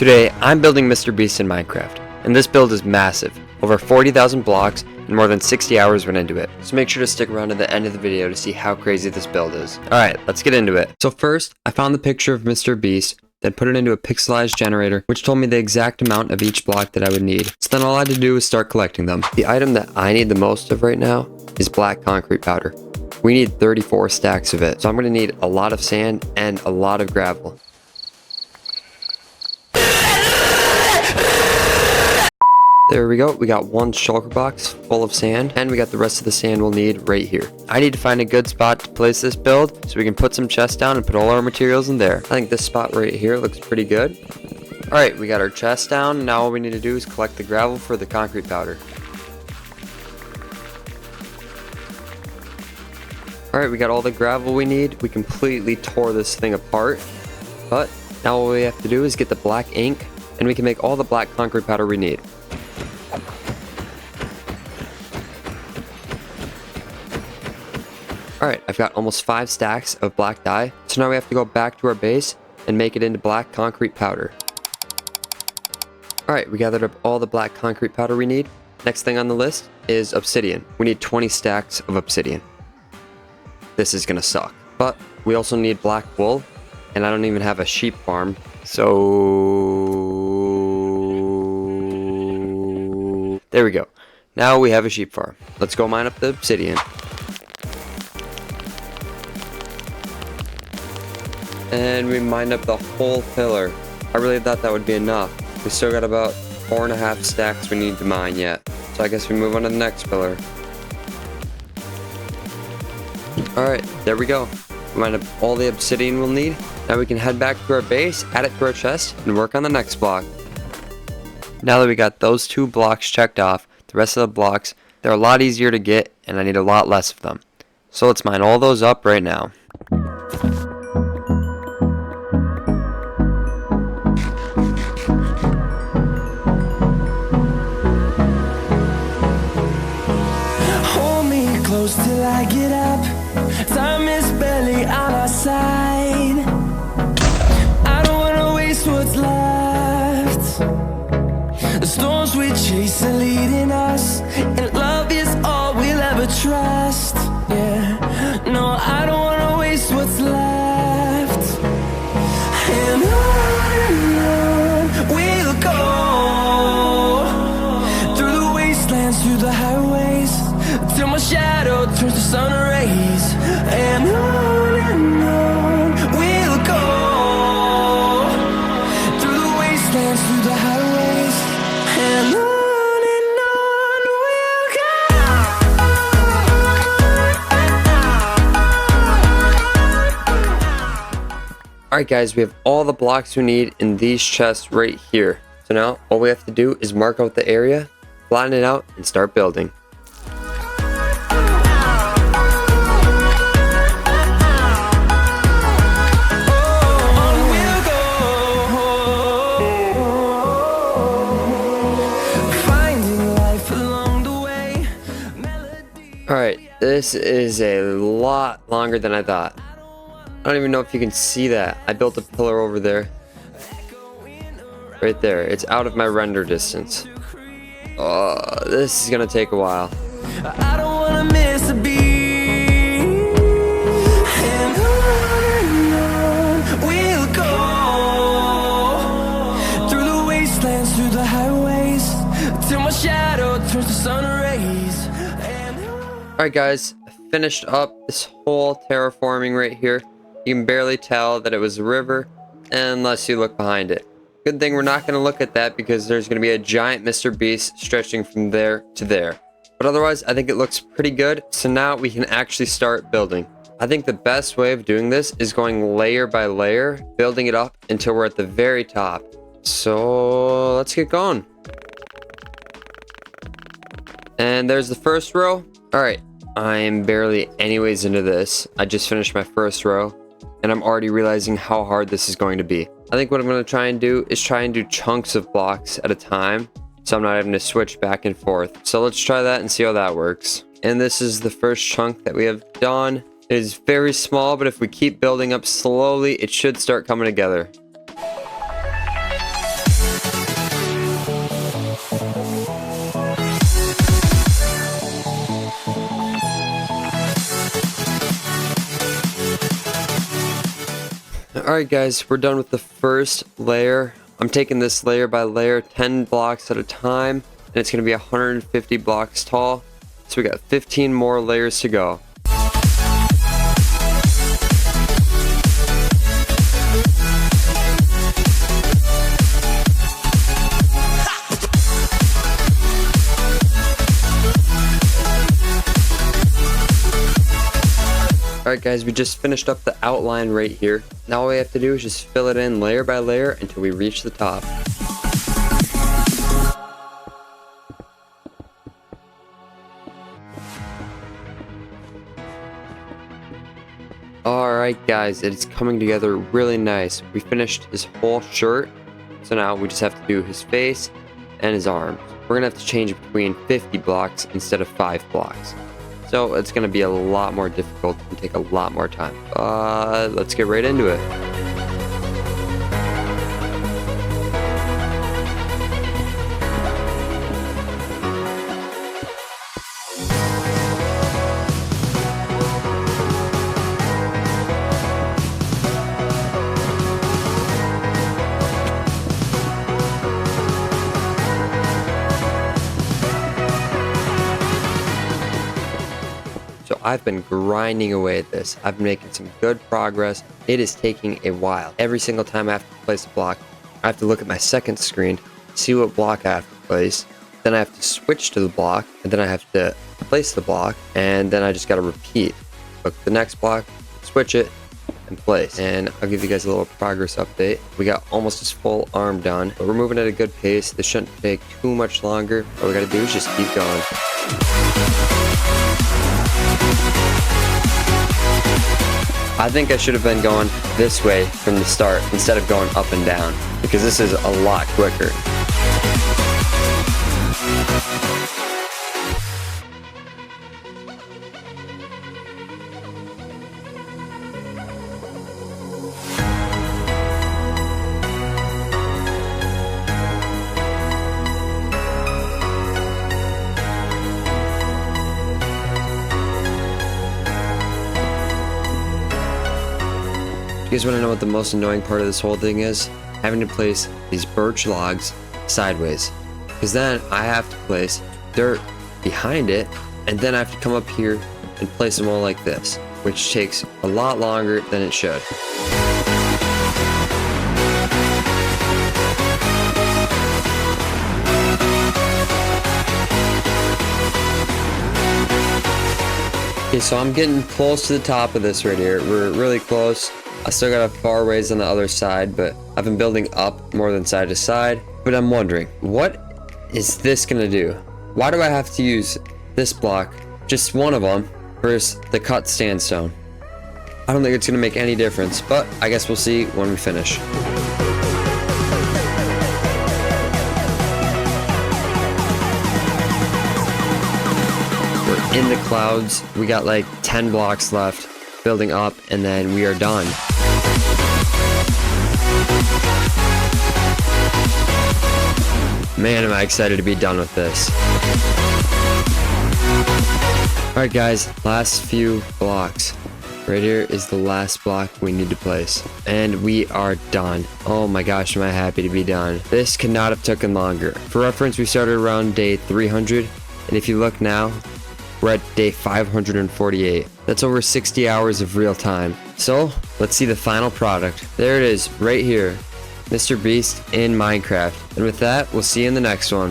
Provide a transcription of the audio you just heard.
Today, I'm building MrBeast in Minecraft, and this build is massive. Over 40,000 blocks, and more than 60 hours went into it. So make sure to stick around to the end of the video to see how crazy this build is. Alright, let's get into it. So first, I found the picture of MrBeast, then put it into a pixelized generator, which told me the exact amount of each block that I would need. So then all I had to do was start collecting them. The item that I need the most of right now is black concrete powder. We need 34 stacks of it, so I'm going to need a lot of sand and a lot of gravel. There we go, we got one shulker box full of sand, and we got the rest of the sand we'll need right here. I need to find a good spot to place this build so we can put some chests down and put all our materials in there. I think this spot right here looks pretty good. Alright, we got our chest down, now all we need to do is collect the gravel for the concrete powder. Alright, we got all the gravel we need. We completely tore this thing apart, but now all we have to do is get the black ink, and we can make all the black concrete powder we need. Alright, I've got almost 5 stacks of black dye, so now we have to go back to our base and make it into black concrete powder. Alright, we gathered up all the black concrete powder we need. Next thing on the list is obsidian. We need 20 stacks of obsidian. This is gonna suck. But we also need black wool, and I don't even have a sheep farm, so there we go. Now we have a sheep farm. Let's go mine up the obsidian. And we mined up the whole pillar. I really thought that would be enough. We still got about 4.5 stacks we need to mine yet. So I guess we move on to the next pillar. Alright, there we go. We mined up all the obsidian we'll need. Now we can head back to our base, add it to our chest, and work on the next block. Now that we got those 2 blocks checked off, the rest of the blocks, they're a lot easier to get, and I need a lot less of them. So let's mine all those up right now. Till I get up, time is barely on our side. I don't wanna waste what's left. The storms we chase are leading us, and love is all we'll ever trust. Yeah, no, I don't wanna waste what's left. And on we'll go, through the wastelands, through the highways, till my shadow turns to sun rays. And on we'll go, through the wastelands, through the highways, and on we'll go. Alright guys, we have all the blocks we need in these chests right here. So now all we have to do is mark out the area, flatten it out, and start building. Alright, this is a lot longer than I thought. I don't even know if you can see that. I built a pillar over there. Right there. It's out of my render distance. Oh, this is gonna take a while. I don't wanna miss a beat. And on we'll go, through the wastelands, through the highways, till my shadow turns to sun rays. Alright guys, I finished up this whole terraforming right here. You can barely tell that it was a river unless you look behind it. Good thing we're not going to look at that because there's going to be a giant MrBeast stretching from there to there. But otherwise, I think it looks pretty good. So now we can actually start building. I think the best way of doing this is going layer by layer, building it up until we're at the very top. So let's get going. And there's the first row. Alright, I'm barely anyways into this. I just finished my first row, and I'm already realizing how hard this is going to be. I think what I'm going to try and do is try and do chunks of blocks at a time, so I'm not having to switch back and forth. So let's try that and see how that works. And this is the first chunk that we have done. It is very small, but if we keep building up slowly, it should start coming together. Alright guys, we're done with the first layer. I'm taking this layer by layer, 10 blocks at a time, and it's going to be 150 blocks tall. So we got 15 more layers to go. Alright guys, we just finished up the outline right here. Now all we have to do is just fill it in layer by layer until we reach the top. Alright guys, it's coming together really nice. We finished his whole shirt, so now we just have to do his face and his arms. We're going to have to change between 50 blocks instead of 5 blocks. So it's going to be a lot more difficult and take a lot more time. Let's get right into it. So I've been grinding away at this. I've been making some good progress. It is taking a while. Every single time I have to place a block, I have to look at my second screen, see what block I have to place. Then I have to switch to the block, and then I have to place the block, and then I just got to repeat. Look at the next block, switch it, and place. And I'll give you guys a little progress update. We got almost his full arm done, but we're moving at a good pace. This shouldn't take too much longer. All we got to do is just keep going. I think I should have been going this way from the start instead of going up and down, because this is a lot quicker. You guys want to know what the most annoying part of this whole thing is? Having to place these birch logs sideways. Because then I have to place dirt behind it, and then I have to come up here and place them all like this, which takes a lot longer than it should. Okay, so I'm getting close to the top of this right here. We're really close. I still got a far ways on the other side, but I've been building up more than side to side. But I'm wondering, what is this gonna do? Why do I have to use this block, just one of them, versus the cut sandstone? I don't think it's gonna make any difference, but I guess we'll see when we finish. We're in the clouds. We got like 10 blocks left, building up, and then we are done. Man, am I excited to be done with this. Alright guys, last few blocks. Right here is the last block we need to place. And we are done. Oh my gosh, am I happy to be done. This could not have taken longer. For reference, we started around day 300. And if you look now, we're at day 548. That's over 60 hours of real time. So, let's see the final product. There it is, right here. MrBeast in Minecraft. And with that, we'll see you in the next one.